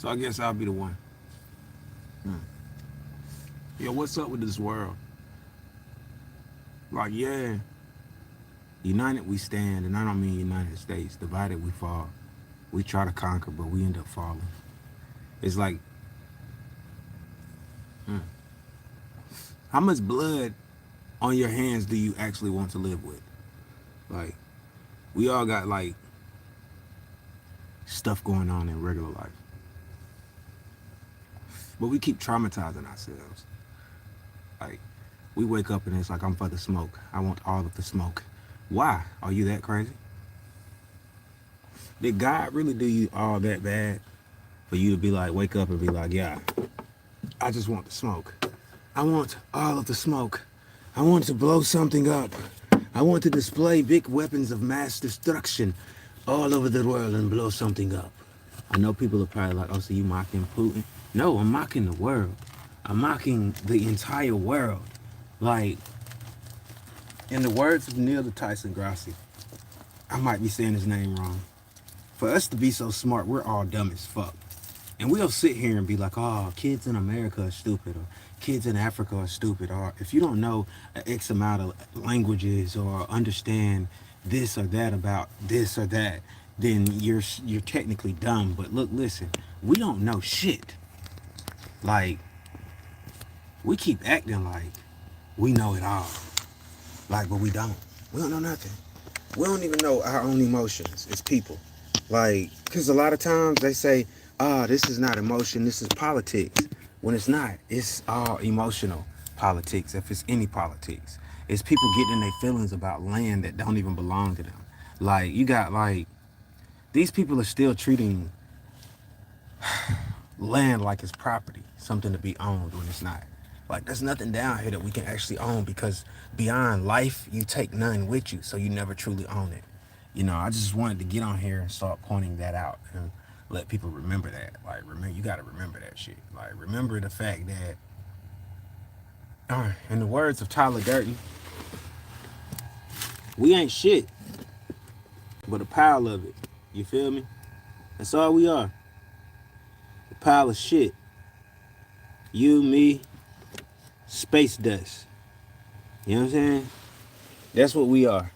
So I guess I'll be the one. Hmm. Yo, what's up with this world? Like, yeah, united we stand, and I don't mean United States. Divided we fall. We try to conquer, but we end up falling. It's like, hmm, how much blood on your hands do you actually want to live with? Like, we all got like stuff going on in regular life, but we keep traumatizing ourselves. Like, we wake up and it's like, I'm for the smoke. I want all of the smoke. Why? Are you that crazy? Did God really do you all that bad for you to be like, wake up and be like, yeah, I just want the smoke. I want all of the smoke. I want to blow something up. I want to display big weapons of mass destruction all over the world and blow something up. I know people are probably like, oh, so you mocking Putin? No, I'm mocking the world. I'm mocking the entire world. Like, in the words of Neil deGrasse Tyson, I might be saying his name wrong. For us to be so smart, we're all dumb as fuck. And we'll sit here and be like, oh, kids in America are stupid, or kids in Africa are stupid, or if you don't know X amount of languages or understand this or that about this or that, then you're technically dumb. But look, listen, we don't know shit. Like, we keep acting like we know it all. Like, but we don't. We don't know nothing. We don't even know our own emotions as people. Like, because a lot of times they say, this is not emotion, this is politics. When it's not, it's all emotional politics, if it's any politics. It's people getting in their feelings about land that don't even belong to them. Like, you got, like, these people are still treating land like it's property, something to be owned when it's not. Like, there's nothing down here that we can actually own because beyond life, you take none with you, so you never truly own it. You know, I just wanted to get on here and start pointing that out and let people remember that. Like, remember, you got to remember that shit. Like, remember the fact that, in the words of Tyler Durden, we ain't shit, but a pile of it. You feel me? That's all we are. A pile of shit. You, me, space dust. You know what I'm saying? That's what we are.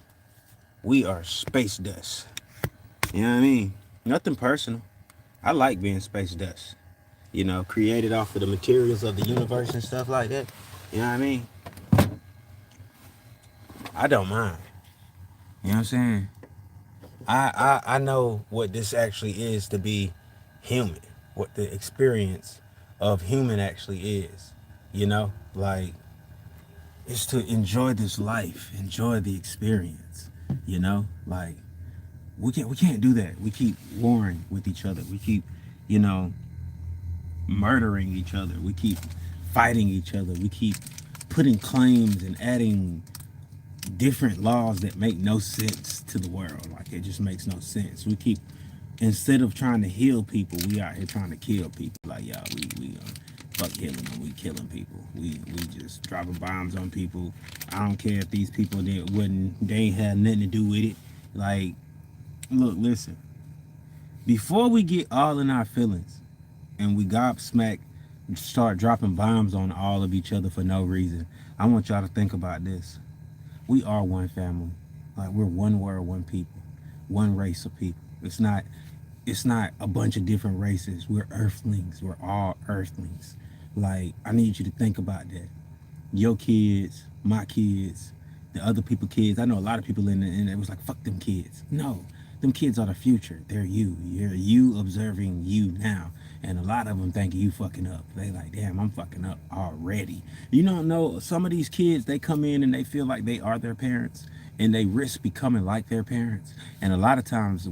We are space dust. You know what I mean? Nothing personal. I like being space dust. You know, created off of the materials of the universe and stuff like that. You know what I mean? I don't mind. You know what I'm saying? I know what this actually is to be human. What the experience of human actually is. You know? Like, it's to enjoy this life, enjoy the experience. You know? Like, we can't do that. We keep warring with each other. We keep, you know, murdering each other. We keep fighting each other. We keep putting claims and adding different laws that make no sense to the world. Like, it just makes no sense. We keep, instead of trying to heal people, we out here trying to kill people. Like, y'all, we fuck healing them. We killing people. We just dropping bombs on people. I don't care if these people that wouldn't, they ain't had nothing to do with it. Like, look, listen. Before we get all in our feelings and we gobsmack, start dropping bombs on all of each other for no reason, I want y'all to think about this. We are one family. Like, we're one world, one people, one race of people. It's not a bunch of different races. We're earthlings. We're all earthlings. Like, I need you to think about that. Your kids, my kids, the other people kids. I know a lot of people in it was like, fuck them kids. No, them kids are the future. They're you. You're you observing you now. And a lot of them think you fucking up. They like, damn, I'm fucking up already. You don't know, some of these kids, they come in and they feel like they are their parents and they risk becoming like their parents. And a lot of times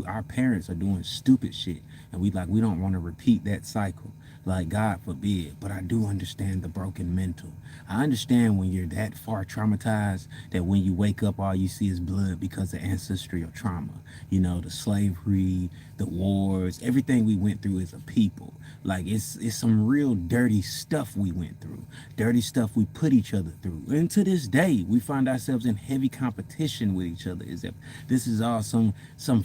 our parents are doing stupid shit. And we don't want to repeat that cycle. Like, God forbid. But I do understand the broken mental. I understand when you're that far traumatized that when you wake up, all you see is blood because of ancestral trauma. You know, the slavery, the wars, everything we went through as a people. Like, it's some real dirty stuff we went through, dirty stuff we put each other through. And to this day, we find ourselves in heavy competition with each other. Is that this is all some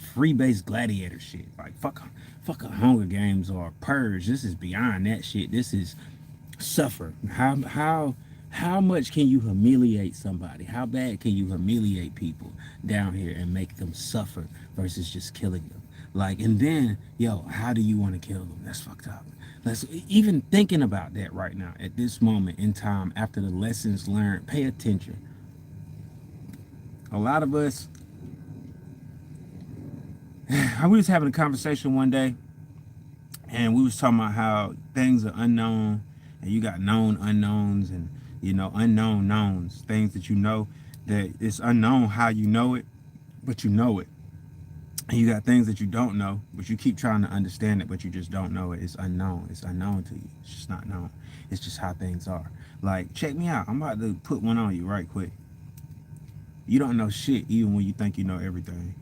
free based gladiator shit. Like, fuck a Hunger Games or Purge. This is beyond that shit. This is suffer. How much can you humiliate somebody? How bad can you humiliate people down here and make them suffer versus just killing them? Like, and then, yo, how do you want to kill them? That's fucked up. Let's even thinking about that right now at this moment in time after the lessons learned. Pay attention. A lot of us, I was having a conversation one day, and we was talking about how things are unknown, and you got known unknowns, and you know unknown knowns, things that you know that it's unknown how you know it, but you know it. And you got things that you don't know, but you keep trying to understand it, but you just don't know it. It's unknown. It's unknown to you. It's just not known. It's just how things are. Like, check me out. I'm about to put one on you right quick. You don't know shit even when you think you know everything.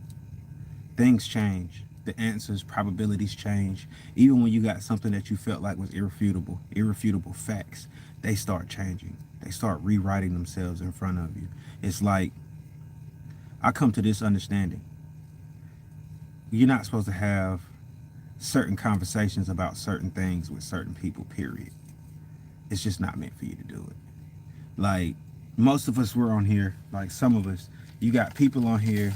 Things change. The answers, probabilities change. Even when you got something that you felt like was irrefutable facts, they start changing. They start rewriting themselves in front of you. It's like, I come to this understanding. You're not supposed to have certain conversations about certain things with certain people, period. It's just not meant for you to do it. Like, most of us were on here, like some of us, you got people on here,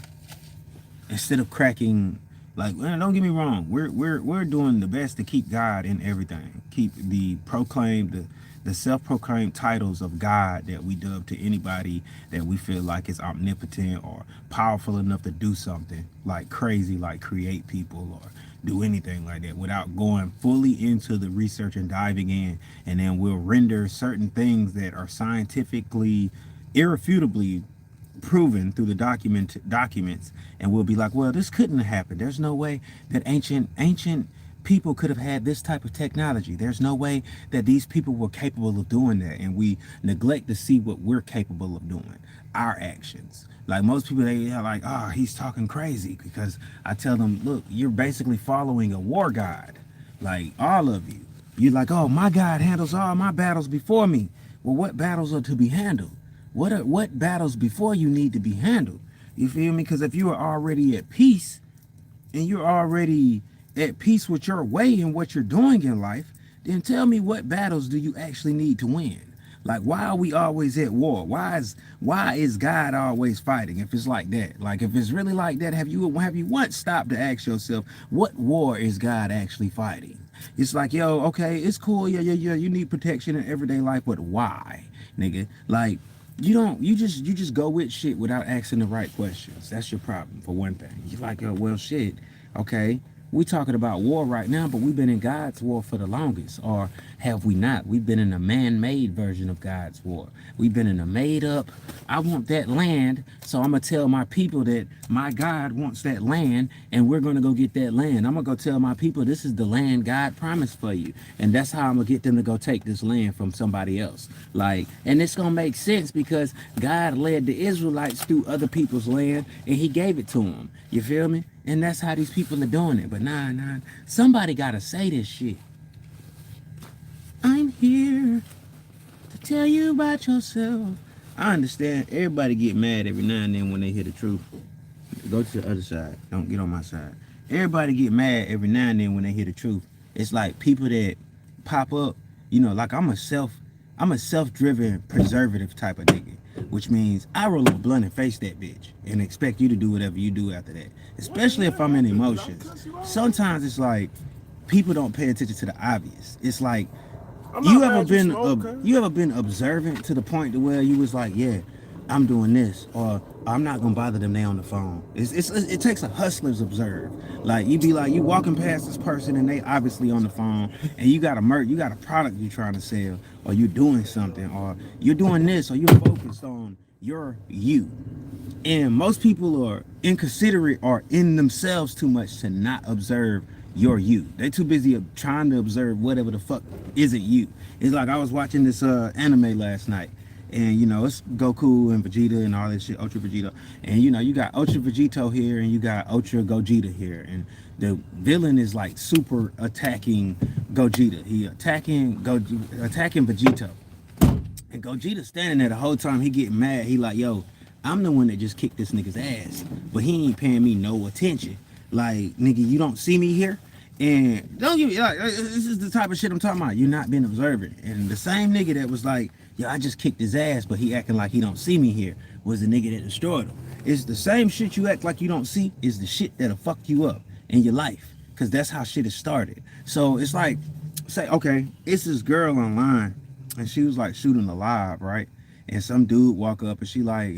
instead of cracking, like, don't get me wrong, we're doing the best to keep God in everything. Keep the self-proclaimed titles of God that we dub to anybody that we feel like is omnipotent or powerful enough to do something like crazy, like create people or do anything like that, without going fully into the research and diving in. And then we'll render certain things that are scientifically, irrefutably proven through the documents, and we'll be like, well, this couldn't have happened. There's no way that ancient people could have had this type of technology. There's no way that these people were capable of doing that. And we neglect to see what we're capable of doing, our actions. Like, most people, they are like, oh, he's talking crazy, because I tell them, look, you're basically following a war god. Like, all of you, you're like, oh, my God handles all my battles before me. Well, what battles are to be handled? What battles before you need to be handled? You feel me? Because if you are already at peace, and you're already at peace with your way and what you're doing in life, then tell me, what battles do you actually need to win? Like, why are we always at war? Why is God always fighting if it's like that? Like, if it's really like that, have you once stopped to ask yourself, what war is God actually fighting? It's like, yo, okay, it's cool, yeah, you need protection in everyday life, but why, nigga? Like, you just go with shit without asking the right questions. That's your problem, for one thing. You're like, oh, well, shit, okay, we're talking about war right now, but we've been in God's war for the longest. Or have we not? We've been in a man-made version of God's war. We've been in a made-up, I want that land, so I'm going to tell my people that my God wants that land, and we're going to go get that land. I'm going to go tell my people this is the land God promised for you. And that's how I'm going to get them to go take this land from somebody else. Like, and it's going to make sense because God led the Israelites through other people's land, and he gave it to them. You feel me? And that's how these people are doing it. But nah, somebody gotta say this shit. I'm here to tell you about yourself. I understand everybody get mad every now and then when they hear the truth. Go to the other side. Don't get on my side. Everybody get mad every now and then when they hear the truth. It's like people that pop up, you know, like I'm a self-driven, preservative type of nigga, which means I roll a blunt and face that bitch and expect you to do whatever you do after that, especially if I'm in emotions. Sometimes it's like people don't pay attention to the obvious. It's like, you ever been observant to the point to where you was like, yeah, I'm doing this, or I'm not gonna bother them, they on the phone. It takes a hustler's observe. Like, you be like, you walking past this person and they obviously on the phone, and you got a product you trying to sell, or you're doing something, or you're doing this, or you're focused on you. And most people are inconsiderate or in themselves too much to not observe you're you. They too busy of trying to observe whatever the fuck isn't you. It's like I was watching this anime last night, and you know it's Goku and Vegeta and all that shit, Ultra Vegeta, and you know you got Ultra Vegito here and you got Ultra Gogeta here, and the villain is like super attacking Gogeta. He attacking Vegito, and Gogeta standing there the whole time. He getting mad. He like, yo, I'm the one that just kicked this nigga's ass, but he ain't paying me no attention. Like, nigga, you don't see me here? And don't give me like this is the type of shit I'm talking about. You're not being observant. And the same nigga that was like, yo, I just kicked his ass, but he acting like he don't see me here was the nigga that destroyed him. It's the same shit you act like you don't see is the shit that'll fuck you up in your life. Cause that's how shit is started. So it's like, say, okay, it's this girl online and she was like shooting a live, right? And some dude walk up and he like,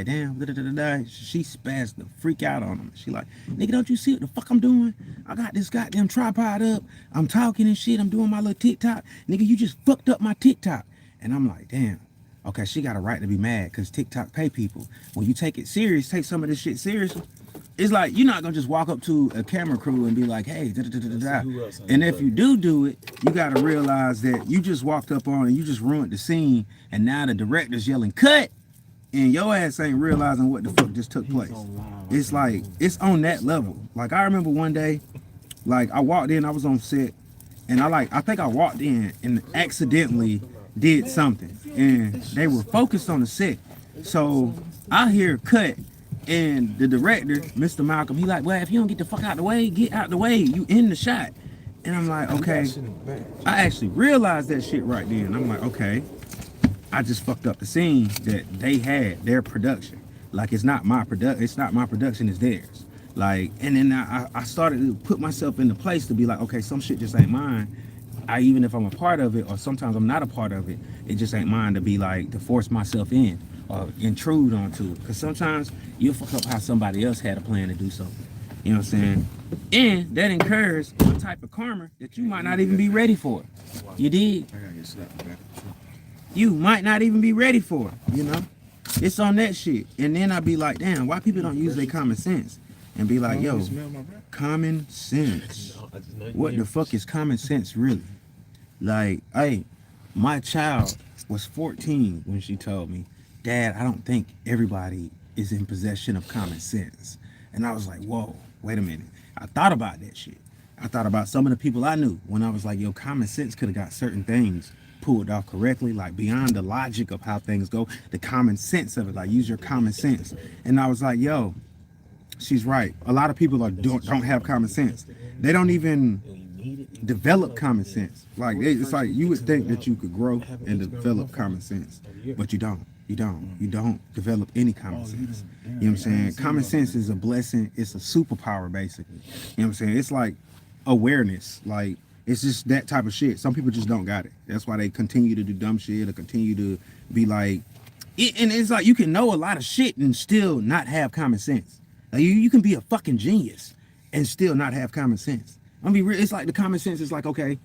damn, da, da, da, da, da. She spazzed the freak out on him. She like, nigga, don't you see what the fuck I'm doing? I got this goddamn tripod up. I'm talking and shit. I'm doing my little TikTok. Nigga, you just fucked up my TikTok. And I'm like, damn. Okay, she got a right to be mad because TikTok pay people. When you take it serious, take some of this shit seriously. It's like you're not gonna just walk up to a camera crew and be like, "Hey," da, da, da, da, da. And if you do it, you gotta realize that you just walked up on and you just ruined the scene, and now the director's yelling "cut," and your ass ain't realizing what the fuck just took place. It's like it's on that level. Like I remember one day, like I walked in, I was on set, and I think I walked in and accidentally did something, and they were focused on the set, so I hear "cut." And the director, Mr. Malcolm, he like, well, if you don't get the fuck out the way, get out the way. You in the shot. And I'm like, okay. I actually realized that shit right then. I'm like, okay. I just fucked up the scene that they had, their production. Like it's not my production, it's theirs. Like, and then I started to put myself in the place to be like, okay, some shit just ain't mine. Even if I'm a part of it, or sometimes I'm not a part of it, it just ain't mine to be like, to force myself in or intrude onto it. Because sometimes you'll fuck up how somebody else had a plan to do something. You know what I'm saying? And that incurs a type of karma that you might not even be ready for. You did? You might not even be ready for it, you know? It's on that shit. And then I'd be like, damn, why people don't use their common sense? And be like, yo, common sense. What the fuck is common sense really? Like, hey, my child was 14 when she told me, Dad, I don't think everybody is in possession of common sense. And I was like, whoa, wait a minute. I thought about that shit. I thought about some of the people I knew when I was like, yo, common sense could have got certain things pulled off correctly, like beyond the logic of how things go, the common sense of it, like use your common sense. And I was like, yo, she's right. A lot of people don't have common sense. They don't even develop common sense. Like it's like you would think that you could grow and develop common sense, but you don't. You don't develop any common sense. You know what I'm saying? Common sense is a blessing. It's a superpower, basically. You know what I'm saying? It's like awareness. Like it's just that type of shit. Some people just don't got it. That's why they continue to do dumb shit or continue to be like. And it's like you can know a lot of shit and still not have common sense. Like you can be a fucking genius and still not have common sense. I mean, it's like the common sense is like, okay,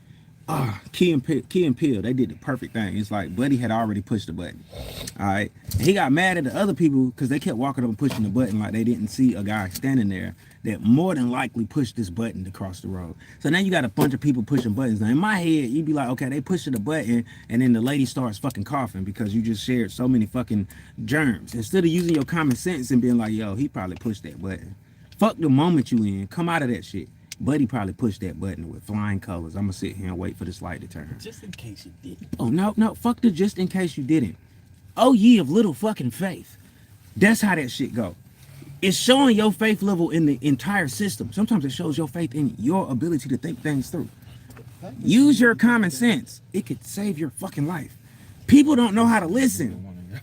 Key and Peele, they did the perfect thing. It's like Buddy had already pushed the button. All right. And he got mad at the other people because they kept walking up and pushing the button like they didn't see a guy standing there that more than likely pushed this button to cross the road. So now you got a bunch of people pushing buttons. Now in my head, you'd be like, okay, they pushing the button and then the lady starts fucking coughing because you just shared so many fucking germs. Instead of using your common sense and being like, yo, he probably pushed that button. Fuck the moment you in. Come out of that shit. Buddy probably pushed that button with flying colors. I'm gonna sit here and wait for this light to turn. Just in case you didn't. Oh, no, fuck the just in case you didn't. Oh, ye of little fucking faith. That's how that shit go. It's showing your faith level in the entire system. Sometimes it shows your faith in your ability to think things through. Use your common sense. It could save your fucking life. People don't know how to listen.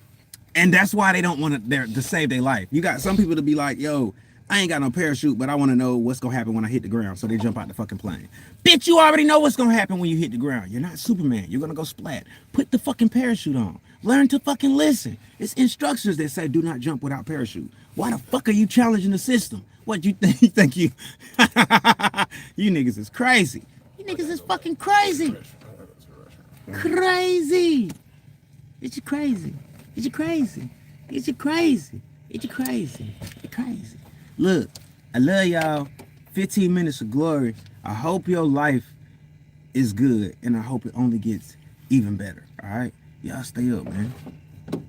And that's why they don't want to save their life. You got some people to be like, yo, I ain't got no parachute, but I want to know what's going to happen when I hit the ground. So they jump out the fucking plane. Bitch, you already know what's going to happen when you hit the ground. You're not Superman. You're going to go splat. Put the fucking parachute on. Learn to fucking listen. It's instructions that say do not jump without parachute. Why the fuck are you challenging the system? What you think? You think you... You niggas is crazy. You niggas is fucking crazy. Crazy. It's crazy. It's crazy. It's crazy. It's crazy. It's crazy. Look, I love y'all. 15 minutes of glory. I hope your life is good, and I hope it only gets even better. All right, y'all stay up, man. All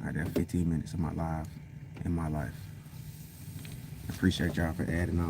right, that's 15 minutes of my life. I appreciate y'all for adding on.